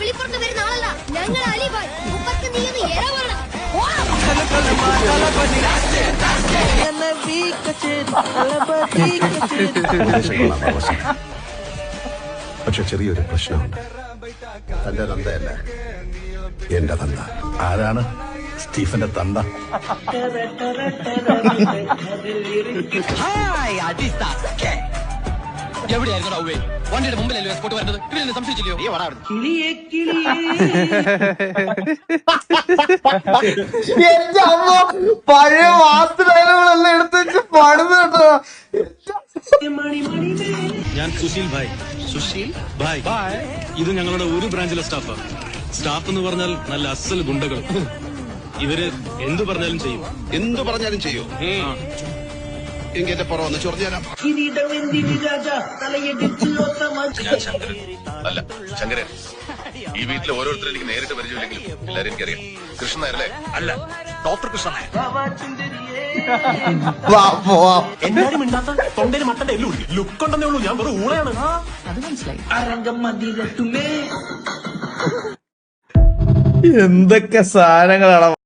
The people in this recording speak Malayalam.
വിളിപ്പുറത്ത് വരുന്ന ആളല്ല ഞങ്ങൾ അലിബായ്. മുപ്പത്തി നീന്ന് ഇര വേണം. പക്ഷെ ചെറിയൊരു പ്രശ്നമുണ്ട്. തന്റെ തന്തയല്ല, എന്റെ തന്ത. ആരാണ് സ്റ്റീഫന്റെ തന്ത? എവിടെയായിരുന്നു ഔവേ? വണ്ടിയുടെ മുമ്പിലല്ലോ എസ്കോട്ട് വരുന്നത്. ഇവിടെ സംശയിച്ചില്ലയോ? എന്റെ അമ്മ പഴയ വാസ്തുഡയലോഗുകളെല്ലാം എടുത്ത് വെച്ച് പാടുന്നു കേട്ടോ. ഞാൻ സുശീൽ ഭായ്. സുശീൽ ഭായ്. ഇത് ഞങ്ങളുടെ ഒരു ബ്രാഞ്ചിലെ സ്റ്റാഫ് എന്ന് പറഞ്ഞാൽ നല്ല അസൽ ഗുണ്ടകൾ. ഇവര് എന്തു പറഞ്ഞാലും ചെയ്യും. എന്തു പറഞ്ഞാലും ചെയ്യൂ. എന്റെ പുറവന്ന് ചൊറിഞ്ഞാലാ. ഞാൻ ശങ്കരൻ അല്ല, ശങ്കരൻ. ഈ വീട്ടിലെ ഓരോരുത്തരും എനിക്ക് നേരിട്ട് പരിചയമില്ലെങ്കിലും എല്ലാരും എനിക്കറിയാം. കൃഷ്ണൻ നായരല്ലേ? അല്ല, ഡോക്ടർ കൃഷ്ണൻ നായർ. എന്നാലും മിണ്ടാത്ത തൊണ്ടയിൽ മട്ടന്റെ എല്ലു ലുക്ക് ഉണ്ടെന്നേ ഉള്ളൂ. ഞാൻ വെറും ഊളയാണ്. അത് മനസ്സിലായി. എന്തൊക്കെ സാധനങ്ങളാണ്.